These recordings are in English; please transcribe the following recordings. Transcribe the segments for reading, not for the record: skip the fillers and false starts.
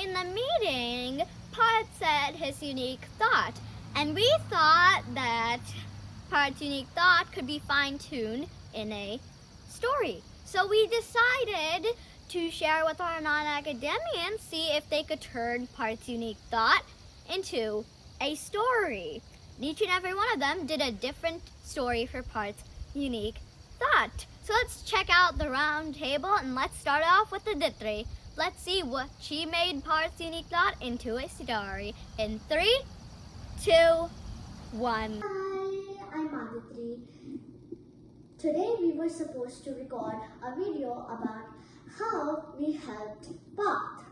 in the meeting, Parth said his unique thought, and we thought that Parth's unique thought could be fine-tuned in a story. So we decided to share with our non-academians, see if they could turn Parth's unique thought into a story. Each and every one of them did a different story for Parth's unique thought. So let's check out the round table, and let's start off with the Ditri. Let's see what she made Parth's unique thought into a story. In 3, 2, 1. Hi, I'm Aditri. Today we were supposed to record a video about how we helped Parth.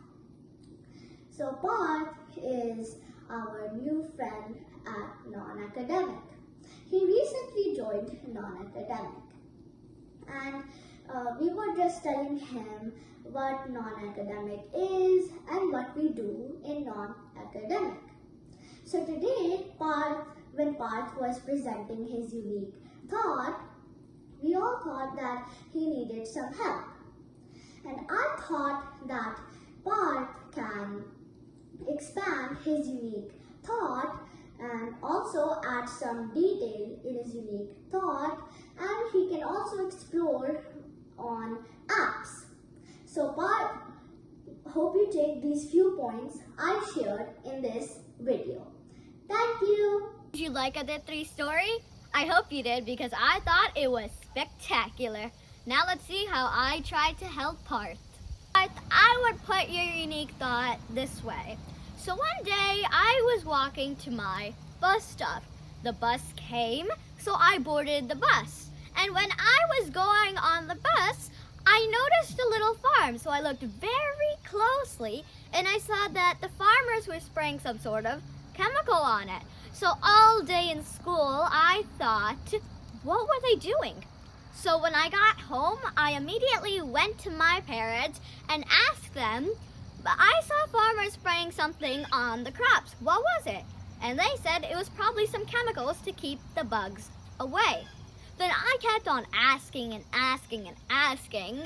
So Parth is our new friend at non-academic. He recently joined non-academic, and we were just telling him what non-academic is and what we do in non-academic. So today, when Parth was presenting his unique thought, we all thought that he needed some help. And I thought that Parth can expand his unique thought and also add some detail in his unique thought, and he can also explore on apps. So Parth, hope you take these few points I shared in this video. Thank you. Did you like Aditri's story? I hope you did, because I thought it was spectacular. Now let's see how I tried to help Parth. I would put your unique thought this way. So one day I was walking to my bus stop. The bus came, so I boarded the bus. And when I was going on the bus, I noticed a little farm. So I looked very closely, and I saw that the farmers were spraying some sort of chemical on it. So all day in school, I thought, what were they doing? So when I got home, I immediately went to my parents and asked them, but I saw farmers spraying something on the crops. What was it? And they said it was probably some chemicals to keep the bugs away. Then I kept on asking and asking and asking,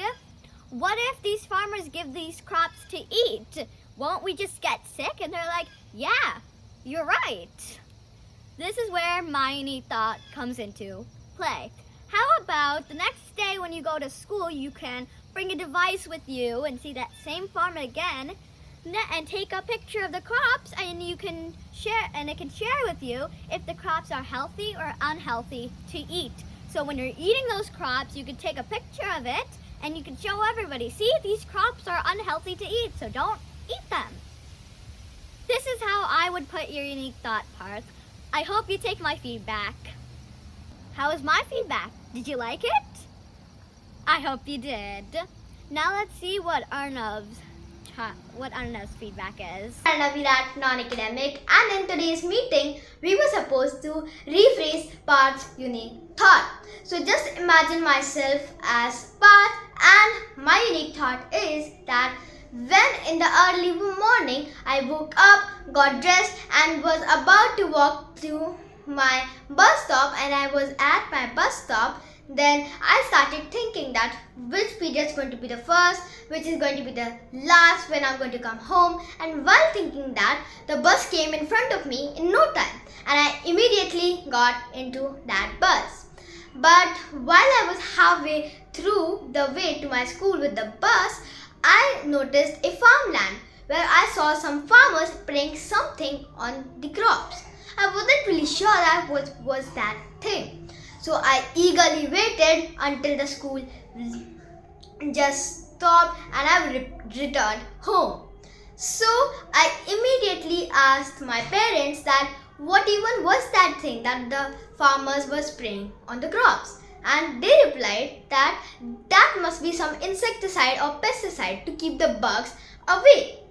what if these farmers give these crops to eat? Won't we just get sick? And they're like, yeah, you're right. This is where my unique thought comes into play. How about the next day when you go to school, you can bring a device with you and see that same farm again, and take a picture of the crops, and you can share, and it can share with you if the crops are healthy or unhealthy to eat. So when you're eating those crops, you can take a picture of it and you can show everybody, see, these crops are unhealthy to eat, so don't eat them. This is how I would put your unique thought, Parth. I hope you take my feedback. How was my feedback? Did you like it? I hope you did. Now let's see what Arnav's feedback is. Arnav at non-academic, and in today's meeting, we were supposed to rephrase Parth's unique thought. So just imagine myself as Parth, and my unique thought is that when in the early morning I woke up, got dressed, and was about to walk to my bus stop, and I was at my bus stop, then I started thinking that which period is going to be the first, which is going to be the last, when I'm going to come home. And while thinking that, the bus came in front of me in no time, and I immediately got into that bus. But while I was halfway through the way to my school with the bus, I noticed a farmland where I saw some farmers spraying something on the crops. I wasn't really sure that was that thing. So I eagerly waited until the school just stopped and I returned home. So I immediately asked my parents that what even was that thing that the farmers were spraying on the crops. And they replied that that must be some insecticide or pesticide to keep the bugs away.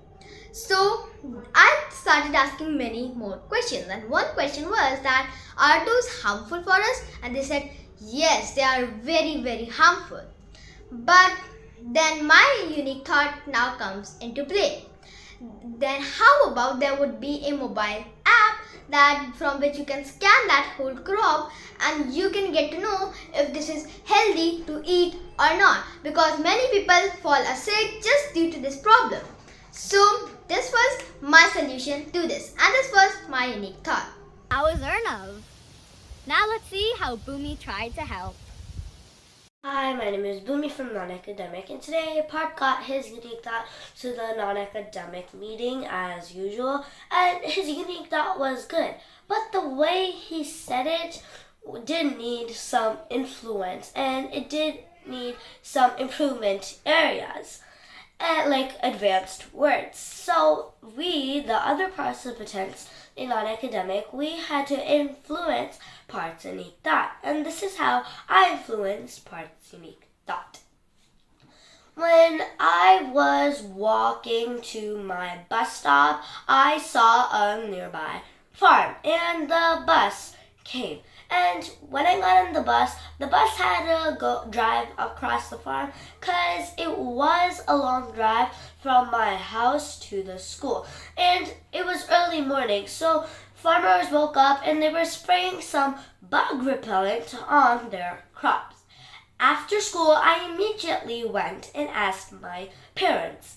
So I started asking many more questions, and one question was that, are those harmful for us? And they said, yes, they are very, very harmful. But then my unique thought now comes into play. Then how about there would be a mobile app that from which you can scan that whole crop, and you can get to know if this is healthy to eat or not, because many people fall sick just due to this problem. So this was my solution to this, and this was my unique thought. That was Arnav. Now let's see how Bhumi tried to help. Hi, my name is Bhumi from Non-Academic, and today Parth got his unique thought to the non-academic meeting as usual, and his unique thought was good, but the way he said it did need some influence, and it did need some improvement areas, like advanced words. So we, the other participants in non-academic, we had to influence Parth's unique thought, and this is how I influenced Parth's unique thought. When I was walking to my bus stop, I saw a nearby farm, and the bus came. And when I got on the bus had to drive across the farm because it was a long drive from my house to the school. And it was early morning, so farmers woke up and they were spraying some bug repellent on their crops. After school, I immediately went and asked my parents,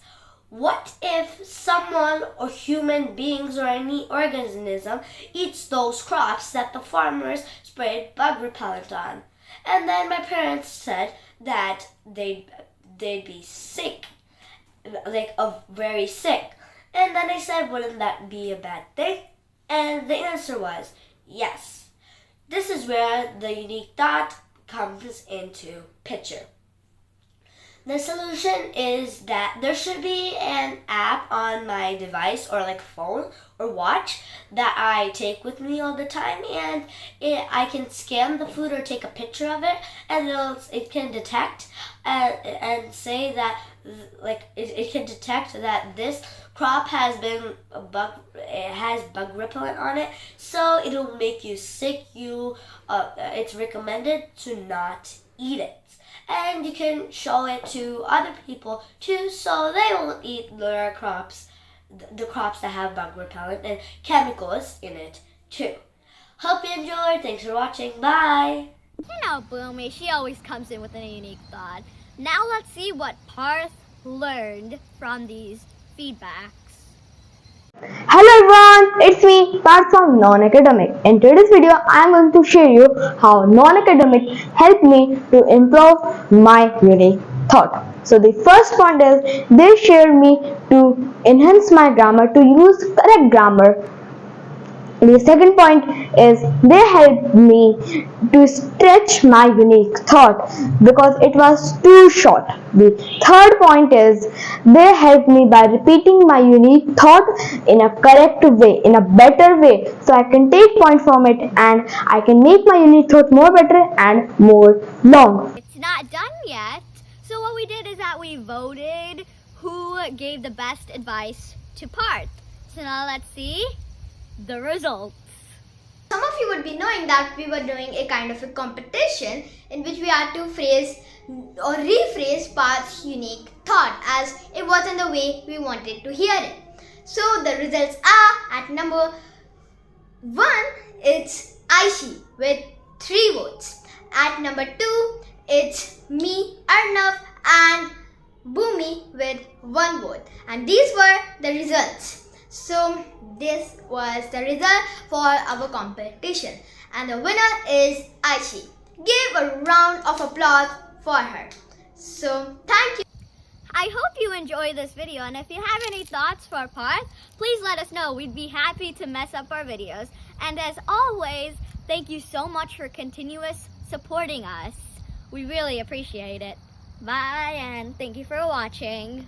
what if someone or human beings or any organism eats those crops that the farmers sprayed bug repellent on? And then my parents said that they'd be sick, very sick. And then I said, wouldn't that be a bad thing? And the answer was yes. This is where the unique thought comes into picture. The solution is that there should be an app on my device or like phone or watch that I take with me all the time, and I can scan the food or take a picture of it, and it can detect and say that it can detect that this crop has bug repellent on it, so it'll make you sick. It's recommended to not eat it. And you can show it to other people too, so they will eat their crops, the crops that have bug repellent and chemicals in it too. Hope you enjoyed. Thanks for watching. Bye. You know, Bhumi, she always comes in with a unique thought. Now let's see what Parth learned from these feedbacks. Hello everyone, it's me Parth from Non-Academic. In today's video, I am going to show you how Non-Academic helped me to improve my unique thought. So the first point is they shared me to enhance my grammar, to use correct grammar. The second point is they helped me to stretch my unique thought because it was too short. The third point is they helped me by repeating my unique thought in a correct way, in a better way, so I can take point from it and I can make my unique thought more better and more long. It's not done yet. So what we did is that we voted who gave the best advice to Parth. So now let's see the results. Some of you would be knowing that we were doing a kind of a competition in which we had to phrase or rephrase Parth's unique thought as it wasn't the way we wanted to hear it. So the results are at number 1, it's Aishi with 3 votes. At number 2, it's me, Arnav and Bhumi with 1 vote. And these were the results. So this was the result for our competition, and the winner is Aishi. Give a round of applause for her. So thank you. I hope you enjoyed this video, and if you have any thoughts for Parth, please let us know. We'd be happy to mess up our videos. And as always, thank you so much for continuous supporting us. We really appreciate it. Bye, and thank you for watching.